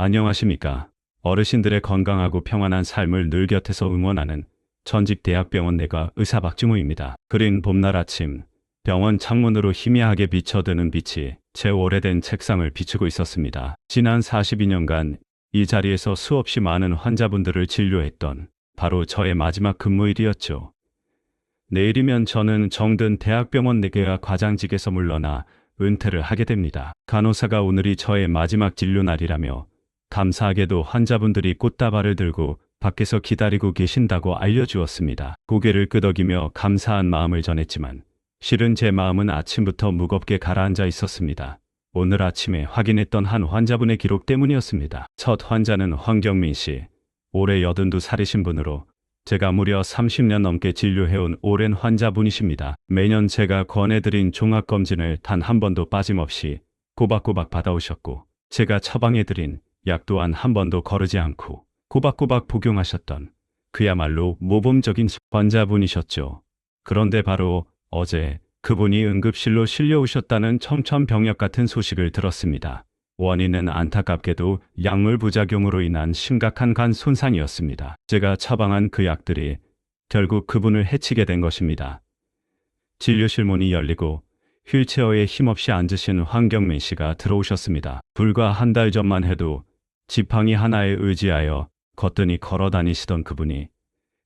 안녕하십니까. 어르신들의 건강하고 평안한 삶을 늘 곁에서 응원하는 전직 대학병원 내과 의사 박중호입니다. 그린 봄날 아침, 병원 창문으로 희미하게 비춰드는 빛이 제 오래된 책상을 비추고 있었습니다. 지난 42년간 이 자리에서 수없이 많은 환자분들을 진료했던 바로 저의 마지막 근무일이었죠. 내일이면 저는 정든 대학병원 내과 과장직에서 물러나 은퇴를 하게 됩니다. 간호사가 오늘이 저의 마지막 진료 날이라며 감사하게도 환자분들이 꽃다발을 들고 밖에서 기다리고 계신다고 알려주었습니다. 고개를 끄덕이며 감사한 마음을 전했지만 실은 제 마음은 아침부터 무겁게 가라앉아 있었습니다. 오늘 아침에 확인했던 한 환자분의 기록 때문이었습니다. 첫 환자는 황경민 씨, 올해 82살이신 분으로 제가 무려 30년 넘게 진료해온 오랜 환자분이십니다. 매년 제가 권해드린 종합검진을 단 한 번도 빠짐없이 꼬박꼬박 받아오셨고 제가 처방해드린 약 또한 한 번도 거르지 않고 꼬박꼬박 복용하셨던 그야말로 모범적인 환자분이셨죠. 그런데 바로 어제 그분이 응급실로 실려오셨다는 청천벽력 같은 소식을 들었습니다. 원인은 안타깝게도 약물 부작용으로 인한 심각한 간 손상이었습니다. 제가 처방한 그 약들이 결국 그분을 해치게 된 것입니다. 진료실 문이 열리고 휠체어에 힘없이 앉으신 황경민 씨가 들어오셨습니다. 불과 한 달 전만 해도 지팡이 하나에 의지하여 거뜬히 걸어 다니시던 그분이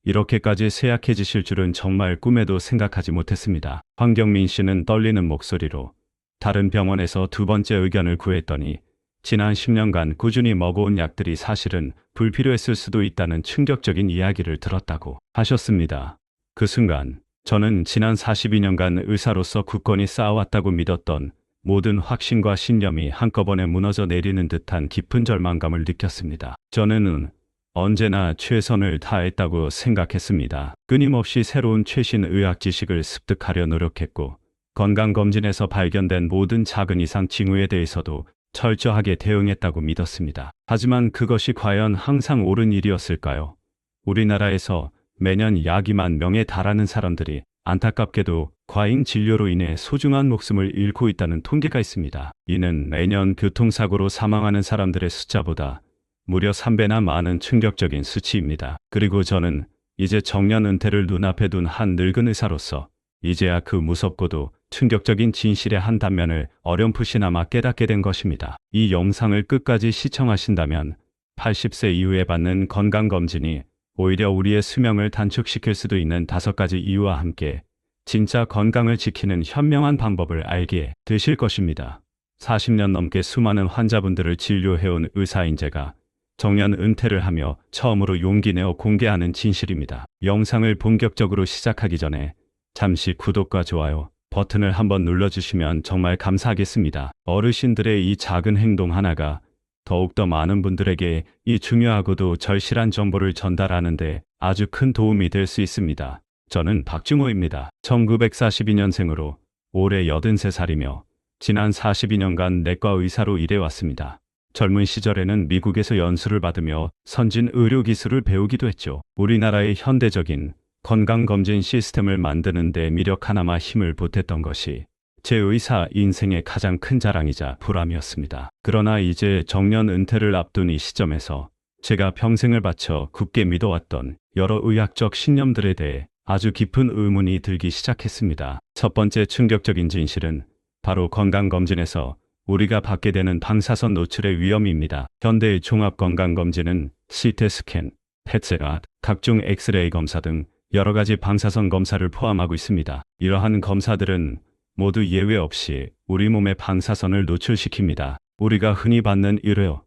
이렇게까지 쇠약해지실 줄은 정말 꿈에도 생각하지 못했습니다. 황경민 씨는 떨리는 목소리로 다른 병원에서 두 번째 의견을 구했더니 지난 10년간 꾸준히 먹어온 약들이 사실은 불필요했을 수도 있다는 충격적인 이야기를 들었다고 하셨습니다. 그 순간 저는 지난 42년간 의사로서 굳건히 쌓아왔다고 믿었던 모든 확신과 신념이 한꺼번에 무너져 내리는 듯한 깊은 절망감을 느꼈습니다. 저는 언제나 최선을 다했다고 생각했습니다. 끊임없이 새로운 최신 의학 지식을 습득하려 노력했고 건강검진에서 발견된 모든 작은 이상 징후에 대해서도 철저하게 대응했다고 믿었습니다. 하지만 그것이 과연 항상 옳은 일이었을까요? 우리나라에서 매년 약 2만 명에 달하는 사람들이 안타깝게도 과잉 진료로 인해 소중한 목숨을 잃고 있다는 통계가 있습니다. 이는 매년 교통사고로 사망하는 사람들의 숫자보다 무려 3배나 많은 충격적인 수치입니다. 그리고 저는 이제 정년 은퇴를 눈앞에 둔 한 늙은 의사로서 이제야 그 무섭고도 충격적인 진실의 한 단면을 어렴풋이나마 깨닫게 된 것입니다. 이 영상을 끝까지 시청하신다면 80세 이후에 받는 건강검진이 오히려 우리의 수명을 단축시킬 수도 있는 5가지 이유와 함께 진짜 건강을 지키는 현명한 방법을 알게 되실 것입니다. 40년 넘게 수많은 환자분들을 진료해온 의사인 제가 정년 은퇴를 하며 처음으로 용기 내어 공개하는 진실입니다. 영상을 본격적으로 시작하기 전에 잠시 구독과 좋아요 버튼을 한번 눌러주시면 정말 감사하겠습니다. 어르신들의 이 작은 행동 하나가 더욱더 많은 분들에게 이 중요하고도 절실한 정보를 전달하는데 아주 큰 도움이 될 수 있습니다. 저는 박중호입니다. 1942년생으로 올해 83살이며 지난 42년간 내과 의사로 일해왔습니다. 젊은 시절에는 미국에서 연수를 받으며 선진 의료 기술을 배우기도 했죠. 우리나라의 현대적인 건강검진 시스템을 만드는 데 미력 하나마 힘을 보탰던 것이 제 의사 인생의 가장 큰 자랑이자 보람이었습니다. 그러나 이제 정년 은퇴를 앞둔 이 시점에서 제가 평생을 바쳐 굳게 믿어왔던 여러 의학적 신념들에 대해 아주 깊은 의문이 들기 시작했습니다. 첫 번째 충격적인 진실은 바로 건강검진에서 우리가 받게 되는 방사선 노출의 위험입니다. 현대의 종합건강검진은 CT 스캔, 펫세라, 각종 엑스레이 검사 등 여러 가지 방사선 검사를 포함하고 있습니다. 이러한 검사들은 모두 예외 없이 우리 몸의 방사선을 노출시킵니다. 우리가 흔히 받는 의료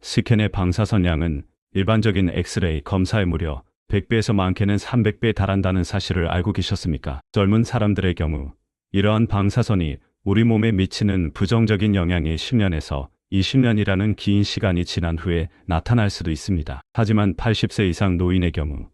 스캔의 방사선 양은 일반적인 엑스레이 검사의 무려 100배에서 많게는 300배에 달한다는 사실을 알고 계셨습니까? 젊은 사람들의 경우 이러한 방사선이 우리 몸에 미치는 부정적인 영향이 10년에서 20년이라는 긴 시간이 지난 후에 나타날 수도 있습니다. 하지만 80세 이상 노인의 경우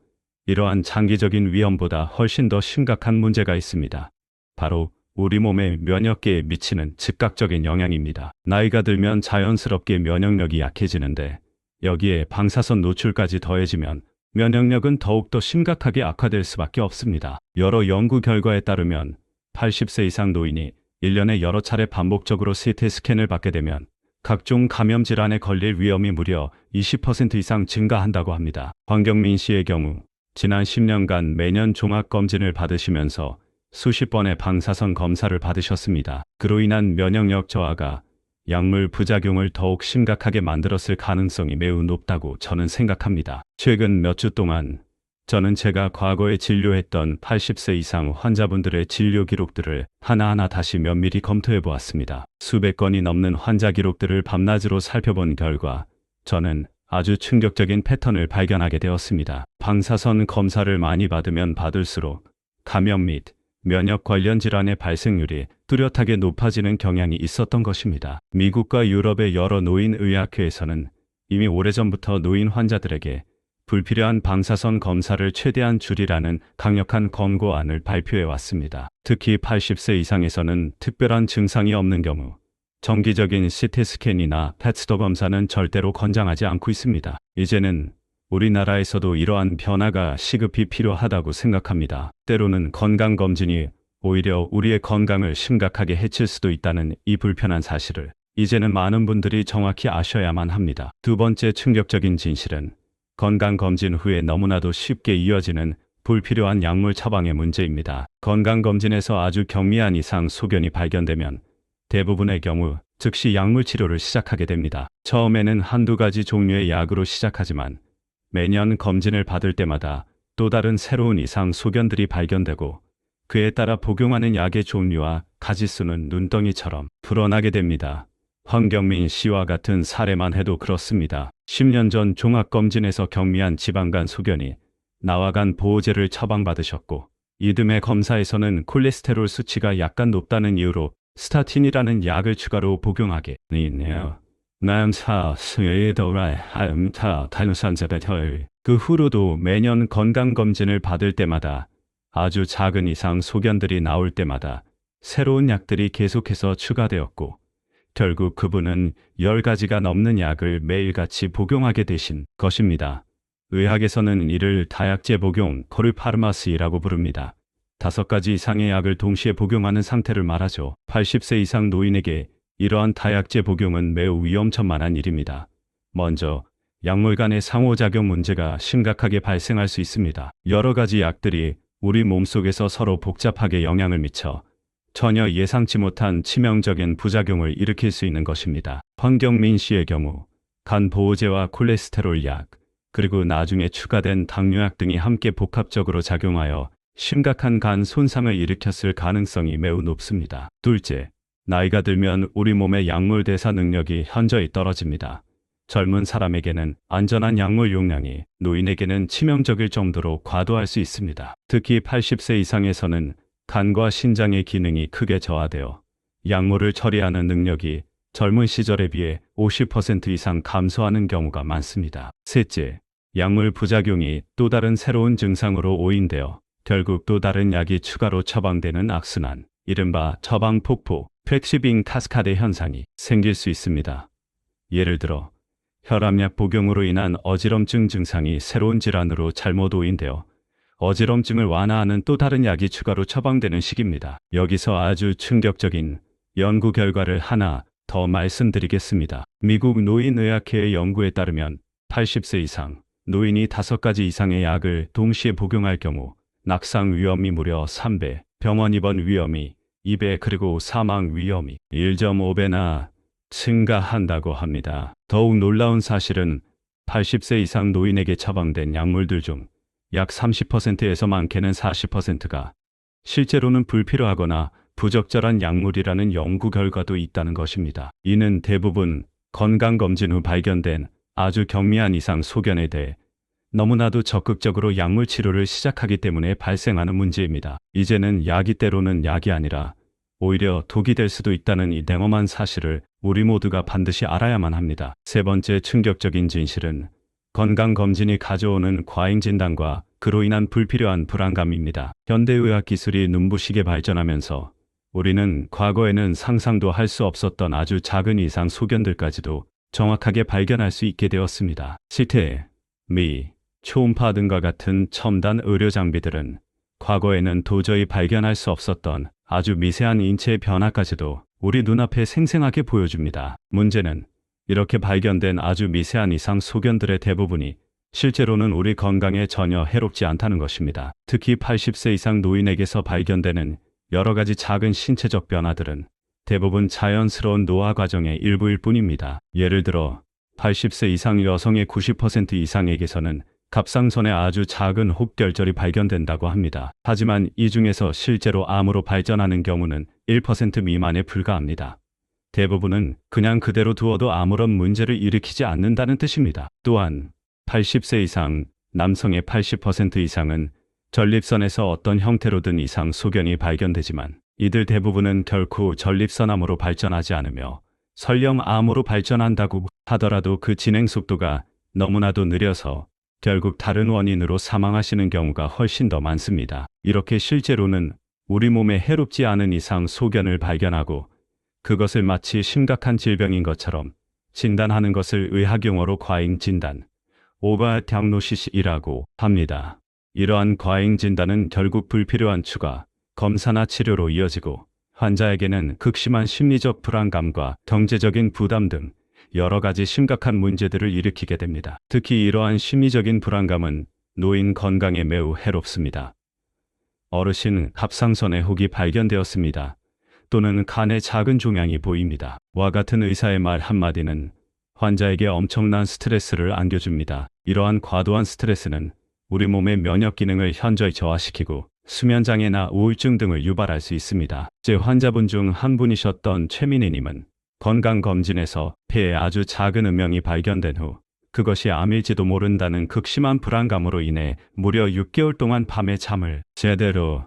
이러한 장기적인 위험보다 훨씬 더 심각한 문제가 있습니다. 바로 우리 몸의 면역계에 미치는 즉각적인 영향입니다. 나이가 들면 자연스럽게 면역력이 약해지는데 여기에 방사선 노출까지 더해지면 면역력은 더욱더 심각하게 악화될 수밖에 없습니다. 여러 연구 결과에 따르면 80세 이상 노인이 1년에 여러 차례 반복적으로 CT 스캔을 받게 되면 각종 감염 질환에 걸릴 위험이 무려 20% 이상 증가한다고 합니다. 황경민 씨의 경우 지난 10년간 매년 종합검진을 받으시면서 수십 번의 방사선 검사를 받으셨습니다. 그로 인한 면역력 저하가 약물 부작용을 더욱 심각하게 만들었을 가능성이 매우 높다고 저는 생각합니다. 최근 몇 주 동안 저는 제가 과거에 진료했던 80세 이상 환자분들의 진료 기록들을 하나하나 다시 면밀히 검토해 보았습니다. 수백 건이 넘는 환자 기록들을 밤낮으로 살펴본 결과 저는 아주 충격적인 패턴을 발견하게 되었습니다. 방사선 검사를 많이 받으면 받을수록 감염 및 면역 관련 질환의 발생률이 뚜렷하게 높아지는 경향이 있었던 것입니다. 미국과 유럽의 여러 노인의학회에서는 이미 오래전부터 노인 환자들에게 불필요한 방사선 검사를 최대한 줄이라는 강력한 권고안을 발표해 왔습니다. 특히 80세 이상에서는 특별한 증상이 없는 경우 정기적인 CT 스캔이나 펫스터 검사는 절대로 권장하지 않고 있습니다. 이제는 우리나라에서도 이러한 변화가 시급히 필요하다고 생각합니다. 때로는 건강검진이 오히려 우리의 건강을 심각하게 해칠 수도 있다는 이 불편한 사실을 이제는 많은 분들이 정확히 아셔야만 합니다. 두 번째 충격적인 진실은 건강검진 후에 너무나도 쉽게 이어지는 불필요한 약물 처방의 문제입니다. 건강검진에서 아주 경미한 이상 소견이 발견되면 대부분의 경우 즉시 약물 치료를 시작하게 됩니다. 처음에는 한두 가지 종류의 약으로 시작하지만 매년 검진을 받을 때마다 또 다른 새로운 이상 소견들이 발견되고 그에 따라 복용하는 약의 종류와 가지수는 눈덩이처럼 불어나게 됩니다. 황경민 씨와 같은 사례만 해도 그렇습니다. 10년 전 종합검진에서 경미한 지방간 소견이 나와간 보호제를 처방받으셨고 이듬해 검사에서는 콜레스테롤 수치가 약간 높다는 이유로 스타틴이라는 약을 추가로 복용하게 되네요. 그 후로도 매년 건강검진을 받을 때마다 아주 작은 이상 소견들이 나올 때마다 새로운 약들이 계속해서 추가되었고 결국 그분은 10가지가 넘는 약을 매일같이 복용하게 되신 것입니다. 의학에서는 이를 다약제 복용, 포리파르마시라고 부릅니다. 5가지 이상의 약을 동시에 복용하는 상태를 말하죠. 80세 이상 노인에게 이러한 다약제 복용은 매우 위험천만한 일입니다. 먼저 약물 간의 상호작용 문제가 심각하게 발생할 수 있습니다. 여러 가지 약들이 우리 몸속에서 서로 복잡하게 영향을 미쳐 전혀 예상치 못한 치명적인 부작용을 일으킬 수 있는 것입니다. 황경민 씨의 경우 간 보호제와 콜레스테롤 약, 그리고 나중에 추가된 당뇨약 등이 함께 복합적으로 작용하여 심각한 간 손상을 일으켰을 가능성이 매우 높습니다. 둘째, 나이가 들면 우리 몸의 약물 대사 능력이 현저히 떨어집니다. 젊은 사람에게는 안전한 약물 용량이 노인에게는 치명적일 정도로 과도할 수 있습니다. 특히 80세 이상에서는 간과 신장의 기능이 크게 저하되어 약물을 처리하는 능력이 젊은 시절에 비해 50% 이상 감소하는 경우가 많습니다. 셋째, 약물 부작용이 또 다른 새로운 증상으로 오인되어 결국 또 다른 약이 추가로 처방되는 악순환, 이른바 처방 폭포, 프렉시빙 카스카드 현상이 생길 수 있습니다. 예를 들어 혈압약 복용으로 인한 어지럼증 증상이 새로운 질환으로 잘못 오인되어 어지럼증을 완화하는 또 다른 약이 추가로 처방되는 시기입니다. 여기서 아주 충격적인 연구 결과를 하나 더 말씀드리겠습니다. 미국 노인의학회의 연구에 따르면 80세 이상 노인이 5가지 이상의 약을 동시에 복용할 경우 낙상 위험이 무려 3배, 병원 입원 위험이 2배, 그리고 사망 위험이 1.5배나 증가한다고 합니다. 더욱 놀라운 사실은 80세 이상 노인에게 처방된 약물들 중 약 30%에서 많게는 40%가 실제로는 불필요하거나 부적절한 약물이라는 연구 결과도 있다는 것입니다. 이는 대부분 건강검진 후 발견된 아주 경미한 이상 소견에 대해 너무나도 적극적으로 약물 치료를 시작하기 때문에 발생하는 문제입니다. 이제는 약이 때로는 약이 아니라 오히려 독이 될 수도 있다는 이 냉엄한 사실을 우리 모두가 반드시 알아야만 합니다. 세 번째 충격적인 진실은 건강검진이 가져오는 과잉 진단과 그로 인한 불필요한 불안감입니다. 현대의학 기술이 눈부시게 발전하면서 우리는 과거에는 상상도 할 수 없었던 아주 작은 이상 소견들까지도 정확하게 발견할 수 있게 되었습니다. CT, 미, 초음파 등과 같은 첨단 의료 장비들은 과거에는 도저히 발견할 수 없었던 아주 미세한 인체의 변화까지도 우리 눈앞에 생생하게 보여줍니다. 문제는 이렇게 발견된 아주 미세한 이상 소견들의 대부분이 실제로는 우리 건강에 전혀 해롭지 않다는 것입니다. 특히 80세 이상 노인에게서 발견되는 여러 가지 작은 신체적 변화들은 대부분 자연스러운 노화 과정의 일부일 뿐입니다. 예를 들어 80세 이상 여성의 90% 이상에게서는 갑상선에 아주 작은 혹결절이 발견된다고 합니다. 하지만 이 중에서 실제로 암으로 발전하는 경우는 1% 미만에 불과합니다. 대부분은 그냥 그대로 두어도 아무런 문제를 일으키지 않는다는 뜻입니다. 또한 80세 이상 남성의 80% 이상은 전립선에서 어떤 형태로든 이상 소견이 발견되지만 이들 대부분은 결코 전립선암으로 발전하지 않으며 설령 암으로 발전한다고 하더라도 그 진행 속도가 너무나도 느려서 결국 다른 원인으로 사망하시는 경우가 훨씬 더 많습니다. 이렇게 실제로는 우리 몸에 해롭지 않은 이상 소견을 발견하고 그것을 마치 심각한 질병인 것처럼 진단하는 것을 의학용어로 과잉 진단, 오버 디agnosis이라고 합니다. 이러한 과잉 진단은 결국 불필요한 추가 검사나 치료로 이어지고 환자에게는 극심한 심리적 불안감과 경제적인 부담 등 여러 가지 심각한 문제들을 일으키게 됩니다. 특히 이러한 심리적인 불안감은 노인 건강에 매우 해롭습니다. 어르신 갑상선에 혹이 발견되었습니다. 또는 간에 작은 종양이 보입니다. 와 같은 의사의 말 한마디는 환자에게 엄청난 스트레스를 안겨줍니다. 이러한 과도한 스트레스는 우리 몸의 면역 기능을 현저히 저하시키고 수면장애나 우울증 등을 유발할 수 있습니다. 제 환자분 중 한 분이셨던 최민희님은 건강검진에서 폐에 아주 작은 음영이 발견된 후 그것이 암일지도 모른다는 극심한 불안감으로 인해 무려 6개월 동안 밤에 잠을 제대로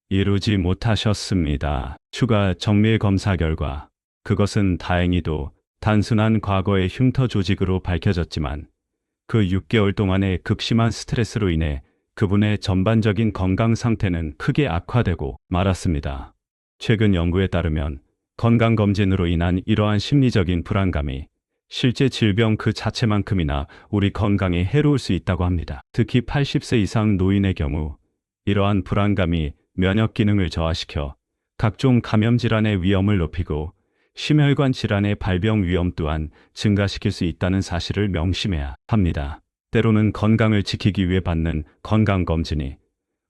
이루지 못하셨습니다. 추가 정밀 검사 결과 그것은 다행히도 단순한 과거의 흉터 조직으로 밝혀졌지만 그 6개월 동안의 극심한 스트레스로 인해 그분의 전반적인 건강 상태는 크게 악화되고 말았습니다. 최근 연구에 따르면 건강검진으로 인한 이러한 심리적인 불안감이 실제 질병 그 자체만큼이나 우리 건강에 해로울 수 있다고 합니다. 특히 80세 이상 노인의 경우 이러한 불안감이 면역 기능을 저하시켜 각종 감염 질환의 위험을 높이고 심혈관 질환의 발병 위험 또한 증가시킬 수 있다는 사실을 명심해야 합니다. 때로는 건강을 지키기 위해 받는 건강검진이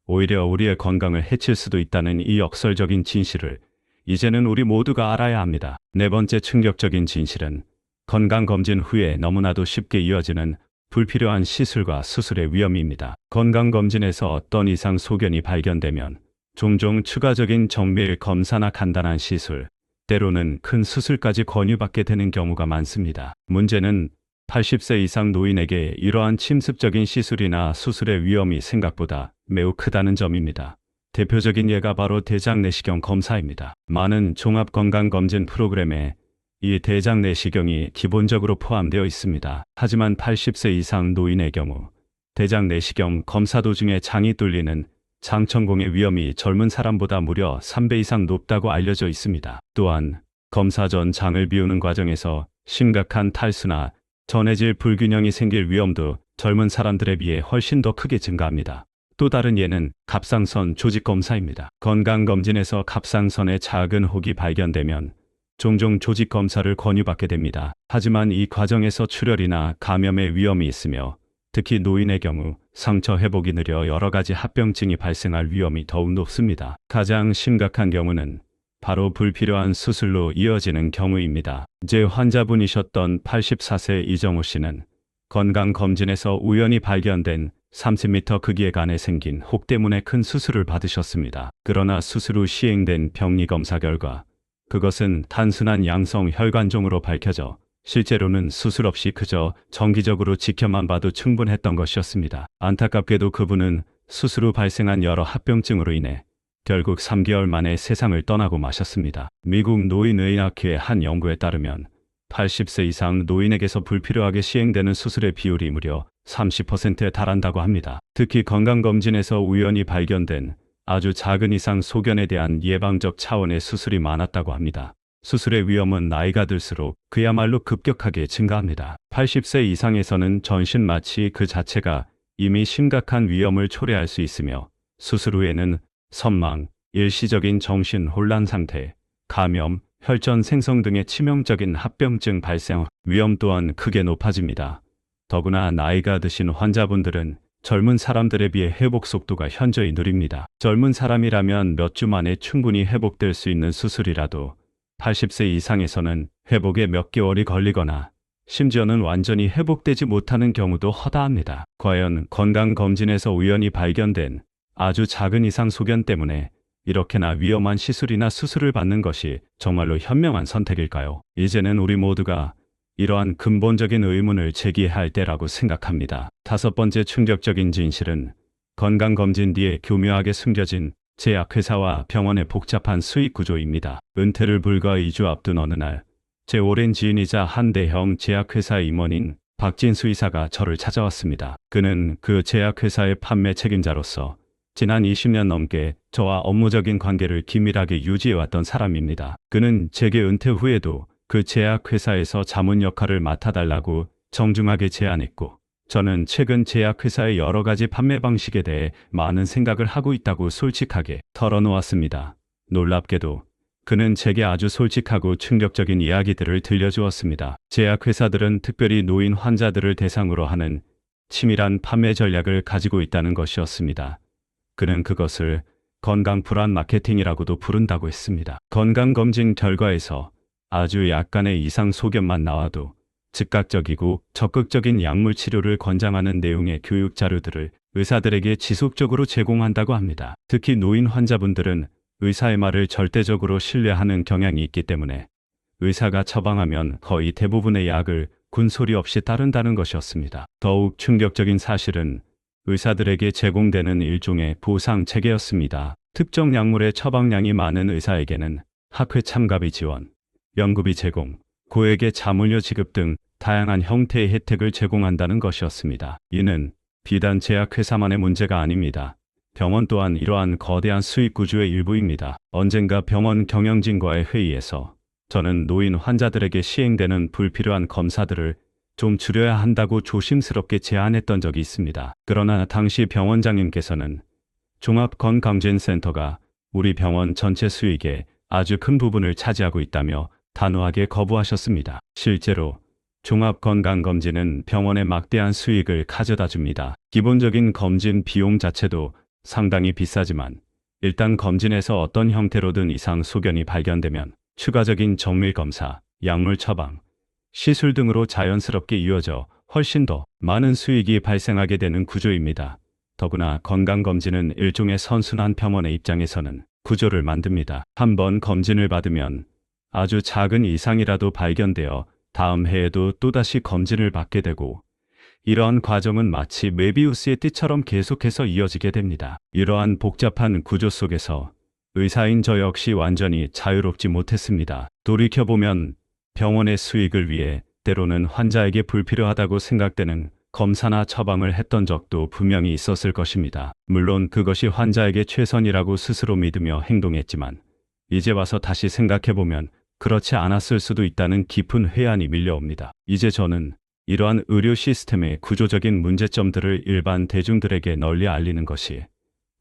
오히려 우리의 건강을 해칠 수도 있다는 이 역설적인 진실을 이제는 우리 모두가 알아야 합니다. 네 번째 충격적인 진실은 건강검진 후에 너무나도 쉽게 이어지는 불필요한 시술과 수술의 위험입니다. 건강검진에서 어떤 이상 소견이 발견되면 종종 추가적인 정밀 검사나 간단한 시술, 때로는 큰 수술까지 권유받게 되는 경우가 많습니다. 문제는 80세 이상 노인에게 이러한 침습적인 시술이나 수술의 위험이 생각보다 매우 크다는 점입니다. 대표적인 예가 바로 대장 내시경 검사입니다. 많은 종합건강검진 프로그램에 이 대장 내시경이 기본적으로 포함되어 있습니다. 하지만 80세 이상 노인의 경우 대장 내시경 검사 도중에 장이 뚫리는 장천공의 위험이 젊은 사람보다 무려 3배 이상 높다고 알려져 있습니다. 또한 검사 전 장을 비우는 과정에서 심각한 탈수나 전해질 불균형이 생길 위험도 젊은 사람들에 비해 훨씬 더 크게 증가합니다. 또 다른 예는 갑상선 조직 검사입니다. 건강검진에서 갑상선에 작은 혹이 발견되면 종종 조직 검사를 권유받게 됩니다. 하지만 이 과정에서 출혈이나 감염의 위험이 있으며 특히 노인의 경우 상처 회복이 느려 여러 가지 합병증이 발생할 위험이 더욱 높습니다. 가장 심각한 경우는 바로 불필요한 수술로 이어지는 경우입니다. 제 환자분이셨던 84세 이정호 씨는 건강검진에서 우연히 발견된 30m 크기의 간에 생긴 혹 때문에 큰 수술을 받으셨습니다. 그러나 수술 후 시행된 병리검사 결과 그것은 단순한 양성 혈관종으로 밝혀져 실제로는 수술 없이 그저 정기적으로 지켜만 봐도 충분했던 것이었습니다. 안타깝게도 그분은 수술 후 발생한 여러 합병증으로 인해 결국 3개월 만에 세상을 떠나고 마셨습니다. 미국 노인의학회의 한 연구에 따르면 80세 이상 노인에게서 불필요하게 시행되는 수술의 비율이 무려 30%에 달한다고 합니다. 특히 건강검진에서 우연히 발견된 아주 작은 이상 소견에 대한 예방적 차원의 수술이 많았다고 합니다. 수술의 위험은 나이가 들수록 그야말로 급격하게 증가합니다. 80세 이상에서는 전신 마취 그 자체가 이미 심각한 위험을 초래할 수 있으며 수술 후에는 선망, 일시적인 정신 혼란 상태, 감염, 혈전 생성 등의 치명적인 합병증 발생 위험 또한 크게 높아집니다. 더구나 나이가 드신 환자분들은 젊은 사람들에 비해 회복 속도가 현저히 느립니다. 젊은 사람이라면 몇 주 만에 충분히 회복될 수 있는 수술이라도 80세 이상에서는 회복에 몇 개월이 걸리거나 심지어는 완전히 회복되지 못하는 경우도 허다합니다. 과연 건강검진에서 우연히 발견된 아주 작은 이상 소견 때문에 이렇게나 위험한 시술이나 수술을 받는 것이 정말로 현명한 선택일까요? 이제는 우리 모두가 이러한 근본적인 의문을 제기해야 할 때라고 생각합니다. 다섯 번째 충격적인 진실은 건강검진 뒤에 교묘하게 숨겨진 제약회사와 병원의 복잡한 수익 구조입니다. 은퇴를 불과 2주 앞둔 어느 날, 제 오랜 지인이자 한 대형 제약회사 임원인 박진수 이사가 저를 찾아왔습니다. 그는 그 제약회사의 판매 책임자로서 지난 20년 넘게 저와 업무적인 관계를 긴밀하게 유지해왔던 사람입니다. 그는 제게 은퇴 후에도 그 제약회사에서 자문 역할을 맡아달라고 정중하게 제안했고, 저는 최근 제약회사의 여러 가지 판매 방식에 대해 많은 생각을 하고 있다고 솔직하게 털어놓았습니다. 놀랍게도 그는 제게 아주 솔직하고 충격적인 이야기들을 들려주었습니다. 제약회사들은 특별히 노인 환자들을 대상으로 하는 치밀한 판매 전략을 가지고 있다는 것이었습니다. 그는 그것을 건강 불안 마케팅이라고도 부른다고 했습니다. 건강검진 결과에서 아주 약간의 이상 소견만 나와도 즉각적이고 적극적인 약물 치료를 권장하는 내용의 교육 자료들을 의사들에게 지속적으로 제공한다고 합니다. 특히 노인 환자분들은 의사의 말을 절대적으로 신뢰하는 경향이 있기 때문에 의사가 처방하면 거의 대부분의 약을 군소리 없이 따른다는 것이었습니다. 더욱 충격적인 사실은 의사들에게 제공되는 일종의 보상 체계였습니다. 특정 약물의 처방량이 많은 의사에게는 학회 참가비 지원, 연구비 제공, 고액의 자문료 지급 등 다양한 형태의 혜택을 제공한다는 것이었습니다. 이는 비단 제약회사만의 문제가 아닙니다. 병원 또한 이러한 거대한 수익 구조의 일부입니다. 언젠가 병원 경영진과의 회의에서 저는 노인 환자들에게 시행되는 불필요한 검사들을 좀 줄여야 한다고 조심스럽게 제안했던 적이 있습니다. 그러나 당시 병원장님께서는 종합건강검진센터가 우리 병원 전체 수익의 아주 큰 부분을 차지하고 있다며 단호하게 거부하셨습니다. 실제로 종합건강검진은 병원에 막대한 수익을 가져다 줍니다. 기본적인 검진 비용 자체도 상당히 비싸지만 일단 검진에서 어떤 형태로든 이상 소견이 발견되면 추가적인 정밀검사, 약물 처방, 시술 등으로 자연스럽게 이어져 훨씬 더 많은 수익이 발생하게 되는 구조입니다. 더구나 건강검진은 일종의 선순환 병원의 입장에서는 구조를 만듭니다. 한번 검진을 받으면 아주 작은 이상이라도 발견되어 다음 해에도 또다시 검진을 받게 되고, 이러한 과정은 마치 메비우스의 띠처럼 계속해서 이어지게 됩니다. 이러한 복잡한 구조 속에서 의사인 저 역시 완전히 자유롭지 못했습니다. 돌이켜보면 병원의 수익을 위해 때로는 환자에게 불필요하다고 생각되는 검사나 처방을 했던 적도 분명히 있었을 것입니다. 물론 그것이 환자에게 최선이라고 스스로 믿으며 행동했지만 이제 와서 다시 생각해보면 그렇지 않았을 수도 있다는 깊은 회한이 밀려옵니다. 이제 저는 이러한 의료 시스템의 구조적인 문제점들을 일반 대중들에게 널리 알리는 것이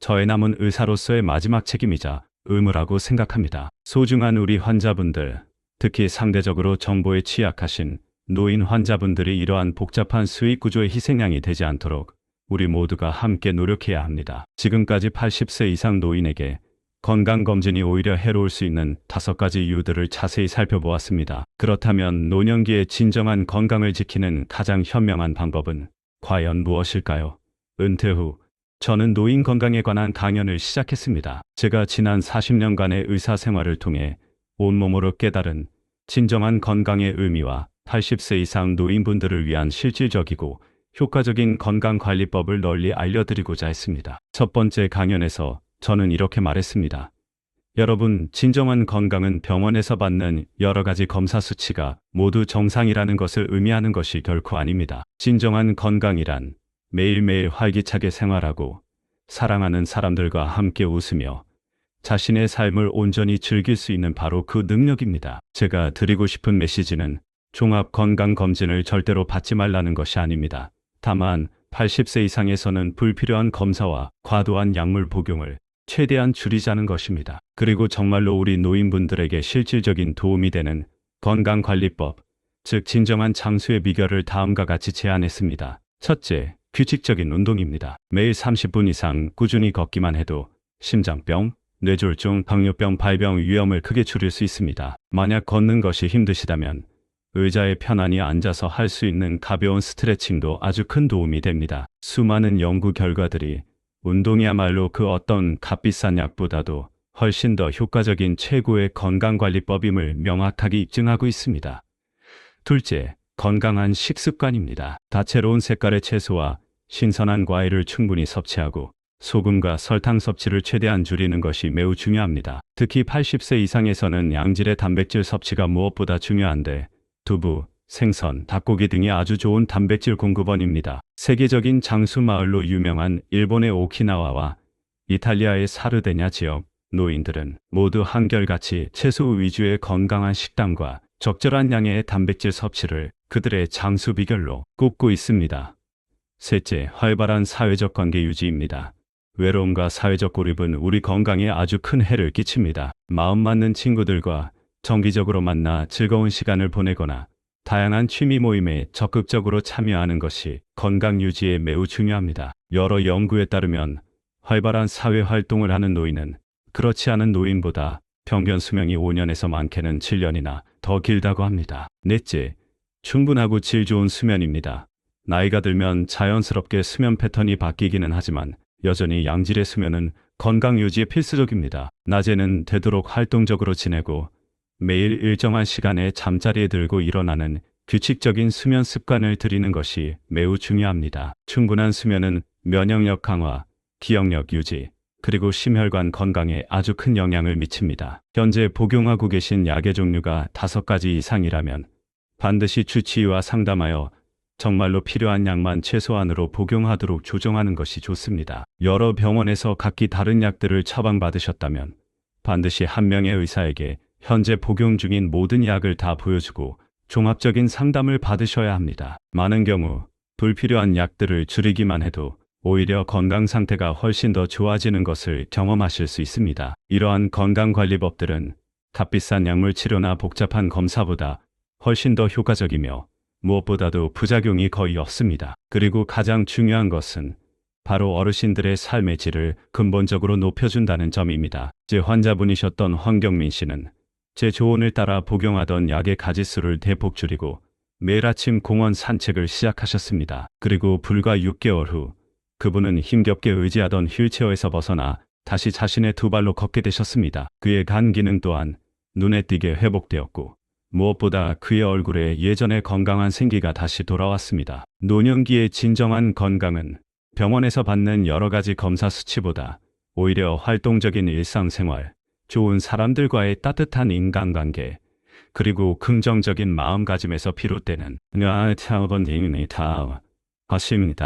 저의 남은 의사로서의 마지막 책임이자 의무라고 생각합니다. 소중한 우리 환자분들, 특히 상대적으로 정보에 취약하신 노인 환자분들이 이러한 복잡한 수익 구조의 희생양이 되지 않도록 우리 모두가 함께 노력해야 합니다. 지금까지 80세 이상 노인에게 건강검진이 오히려 해로울 수 있는 5가지 이유들을 자세히 살펴보았습니다. 그렇다면 노년기의 진정한 건강을 지키는 가장 현명한 방법은 과연 무엇일까요? 은퇴 후 저는 노인 건강에 관한 강연을 시작했습니다. 제가 지난 40년간의 의사 생활을 통해 온몸으로 깨달은 진정한 건강의 의미와 80세 이상 노인분들을 위한 실질적이고 효과적인 건강관리법을 널리 알려드리고자 했습니다. 첫 번째 강연에서 저는 이렇게 말했습니다. 여러분, 진정한 건강은 병원에서 받는 여러 가지 검사 수치가 모두 정상이라는 것을 의미하는 것이 결코 아닙니다. 진정한 건강이란 매일매일 활기차게 생활하고 사랑하는 사람들과 함께 웃으며 자신의 삶을 온전히 즐길 수 있는 바로 그 능력입니다. 제가 드리고 싶은 메시지는 종합건강검진을 절대로 받지 말라는 것이 아닙니다. 다만 80세 이상에서는 불필요한 검사와 과도한 약물 복용을 최대한 줄이자는 것입니다. 그리고 정말로 우리 노인분들에게 실질적인 도움이 되는 건강관리법, 즉 진정한 장수의 비결을 다음과 같이 제안했습니다. 첫째, 규칙적인 운동입니다. 매일 30분 이상 꾸준히 걷기만 해도 심장병, 뇌졸중, 당뇨병 발병 위험을 크게 줄일 수 있습니다. 만약 걷는 것이 힘드시다면 의자에 편안히 앉아서 할 수 있는 가벼운 스트레칭도 아주 큰 도움이 됩니다. 수많은 연구 결과들이 운동이야말로 그 어떤 값비싼 약보다도 훨씬 더 효과적인 최고의 건강관리법임을 명확하게 입증하고 있습니다. 둘째, 건강한 식습관입니다. 다채로운 색깔의 채소와 신선한 과일을 충분히 섭취하고 소금과 설탕 섭취를 최대한 줄이는 것이 매우 중요합니다. 특히 80세 이상에서는 양질의 단백질 섭취가 무엇보다 중요한데 두부, 생선, 닭고기 등이 아주 좋은 단백질 공급원입니다. 세계적인 장수 마을로 유명한 일본의 오키나와와 이탈리아의 사르데냐 지역 노인들은 모두 한결같이 채소 위주의 건강한 식단과 적절한 양의 단백질 섭취를 그들의 장수 비결로 꼽고 있습니다. 셋째, 활발한 사회적 관계 유지입니다. 외로움과 사회적 고립은 우리 건강에 아주 큰 해를 끼칩니다. 마음 맞는 친구들과 정기적으로 만나 즐거운 시간을 보내거나 다양한 취미 모임에 적극적으로 참여하는 것이 건강 유지에 매우 중요합니다. 여러 연구에 따르면 활발한 사회 활동을 하는 노인은 그렇지 않은 노인보다 평균 수명이 5년에서 많게는 7년이나 더 길다고 합니다. 넷째, 충분하고 질 좋은 수면입니다. 나이가 들면 자연스럽게 수면 패턴이 바뀌기는 하지만 여전히 양질의 수면은 건강 유지에 필수적입니다. 낮에는 되도록 활동적으로 지내고 매일 일정한 시간에 잠자리에 들고 일어나는 규칙적인 수면 습관을 들이는 것이 매우 중요합니다. 충분한 수면은 면역력 강화, 기억력 유지, 그리고 심혈관 건강에 아주 큰 영향을 미칩니다. 현재 복용하고 계신 약의 종류가 5가지 이상이라면 반드시 주치의와 상담하여 정말로 필요한 약만 최소한으로 복용하도록 조정하는 것이 좋습니다. 여러 병원에서 각기 다른 약들을 처방받으셨다면 반드시 한 명의 의사에게 현재 복용 중인 모든 약을 다 보여주고 종합적인 상담을 받으셔야 합니다. 많은 경우 불필요한 약들을 줄이기만 해도 오히려 건강 상태가 훨씬 더 좋아지는 것을 경험하실 수 있습니다. 이러한 건강관리법들은 값비싼 약물 치료나 복잡한 검사보다 훨씬 더 효과적이며 무엇보다도 부작용이 거의 없습니다. 그리고 가장 중요한 것은 바로 어르신들의 삶의 질을 근본적으로 높여준다는 점입니다. 제 환자분이셨던 황경민 씨는 제 조언을 따라 복용하던 약의 가지수를 대폭 줄이고 매일 아침 공원 산책을 시작하셨습니다. 그리고 불과 6개월 후 그분은 힘겹게 의지하던 휠체어에서 벗어나 다시 자신의 두 발로 걷게 되셨습니다. 그의 간 기능 또한 눈에 띄게 회복되었고 무엇보다 그의 얼굴에 예전의 건강한 생기가 다시 돌아왔습니다. 노년기의 진정한 건강은 병원에서 받는 여러 가지 검사 수치보다 오히려 활동적인 일상생활, 좋은 사람들과의 따뜻한 인간관계, 그리고 긍정적인 마음가짐에서 비롯되는 것입니다.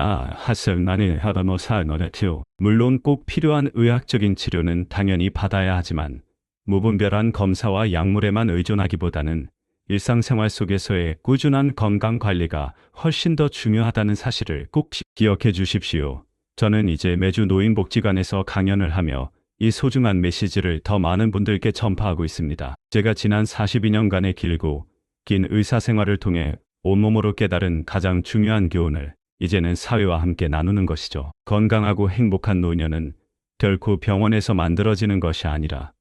물론 꼭 필요한 의학적인 치료는 당연히 받아야 하지만 무분별한 검사와 약물에만 의존하기보다는 일상생활 속에서의 꾸준한 건강관리가 훨씬 더 중요하다는 사실을 꼭 기억해 주십시오. 저는 이제 매주 노인복지관에서 강연을 하며 이 소중한 메시지를 더 많은 분들께 전파하고 있습니다. 제가 지난 42년간의 길고 긴 의사생활을 통해 온몸으로 깨달은 가장 중요한 교훈을 이제는 사회와 함께 나누는 것이죠. 건강하고 행복한 노년은 결코 병원에서 만들어지는 것이 아니라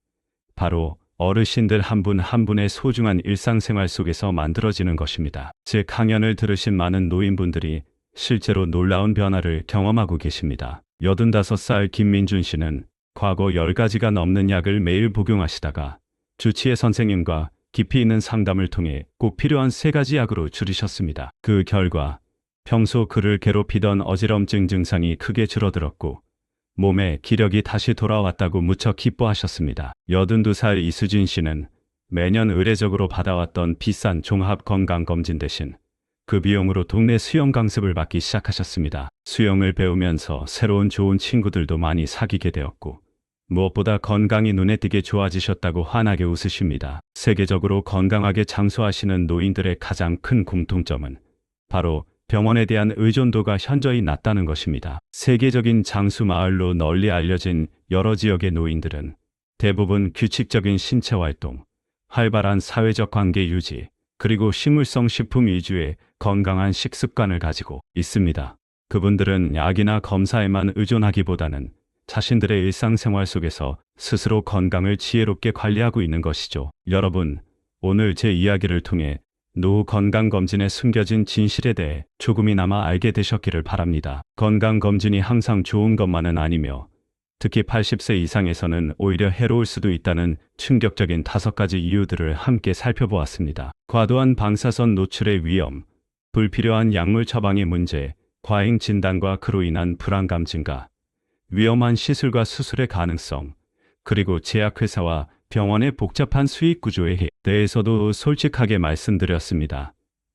바로 어르신들 한 분 한 분의 소중한 일상생활 속에서 만들어지는 것입니다. 제 강연을 들으신 많은 노인분들이 실제로 놀라운 변화를 경험하고 계십니다. 85살 김민준 씨는 과거 10가지가 넘는 약을 매일 복용하시다가 주치의 선생님과 깊이 있는 상담을 통해 꼭 필요한 3가지 약으로 줄이셨습니다. 그 결과 평소 그를 괴롭히던 어지럼증 증상이 크게 줄어들었고 몸에 기력이 다시 돌아왔다고 무척 기뻐하셨습니다. 82살 이수진 씨는 매년 의례적으로 받아왔던 비싼 종합 건강검진 대신 그 비용으로 동네 수영 강습을 받기 시작하셨습니다. 수영을 배우면서 새로운 좋은 친구들도 많이 사귀게 되었고 무엇보다 건강이 눈에 띄게 좋아지셨다고 환하게 웃으십니다. 세계적으로 건강하게 장수하시는 노인들의 가장 큰 공통점은 바로 병원에 대한 의존도가 현저히 낮다는 것입니다. 세계적인 장수 마을로 널리 알려진 여러 지역의 노인들은 대부분 규칙적인 신체 활동, 활발한 사회적 관계 유지, 그리고 식물성 식품 위주의 건강한 식습관을 가지고 있습니다. 그분들은 약이나 검사에만 의존하기보다는 자신들의 일상생활 속에서 스스로 건강을 지혜롭게 관리하고 있는 것이죠. 여러분, 오늘 제 이야기를 통해 노후 건강검진에 숨겨진 진실에 대해 조금이나마 알게 되셨기를 바랍니다. 건강검진이 항상 좋은 것만은 아니며 특히 80세 이상에서는 오히려 해로울 수도 있다는 충격적인 5가지 이유들을 함께 살펴보았습니다. 과도한 방사선 노출의 위험, 불필요한 약물 처방의 문제, 과잉 진단과 그로 인한 불안감 증가, 위험한 시술과 수술의 가능성, 그리고 제약회사와 병원의 복잡한 수익 구조에 대해서도 솔직하게 말씀드렸습니다.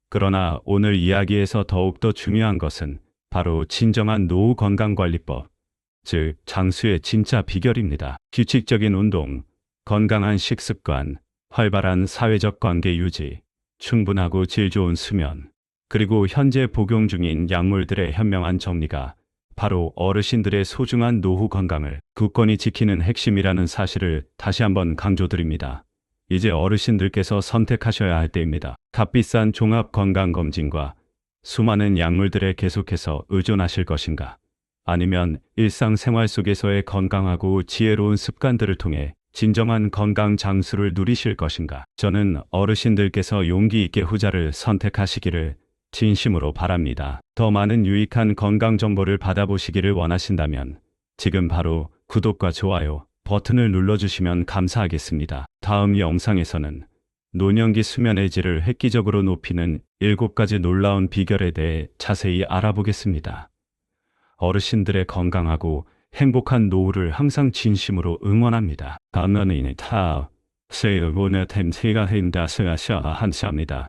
그러나 오늘 이야기에서 더욱더 중요한 것은 바로 진정한 노후 건강관리법, 즉 장수의 진짜 비결입니다. 규칙적인 운동, 건강한 식습관, 활발한 사회적 관계 유지, 충분하고 질 좋은 수면, 그리고 현재 복용 중인 약물들의 현명한 정리가 바로 어르신들의 소중한 노후 건강을 굳건히 지키는 핵심이라는 사실을 다시 한번 강조드립니다. 이제 어르신들께서 선택하셔야 할 때입니다. 값비싼 종합 건강검진과 수많은 약물들에 계속해서 의존하실 것인가? 아니면 일상생활 속에서의 건강하고 지혜로운 습관들을 통해 진정한 건강 장수를 누리실 것인가? 저는 어르신들께서 용기 있게 후자를 선택하시기를 진심으로 바랍니다. 더 많은 유익한 건강 정보를 받아보시기를 원하신다면 지금 바로 구독과 좋아요 버튼을 눌러주시면 감사하겠습니다. 다음 영상에서는 노년기 수면의 질을 획기적으로 높이는 7가지 놀라운 비결에 대해 자세히 알아보겠습니다. 어르신들의 건강하고 행복한 노후를 항상 진심으로 응원합니다. 감사합니다. 세일보내 템세가 행다스야샤 한사입니다.